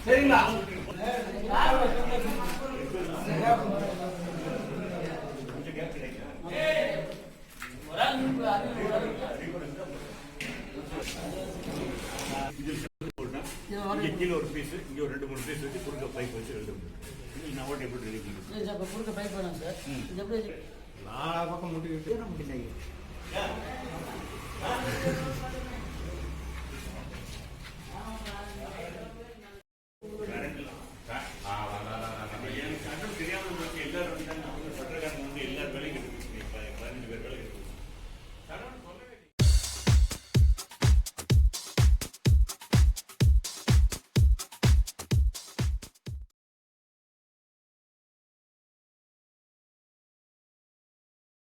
சரிங்களா? கீழே ஒரு பீஸ், இங்கே ஒரு 2-3 பீஸ் வச்சு குறுக்க பைப் வச்சு 2 நான் ஓட்ட எப்படி ரெடி பண்ணுறேன்? குறுக்க பைப் வேணும் சார். இது எப்படி 4 பக்கம் முட்டிக்கிட்டு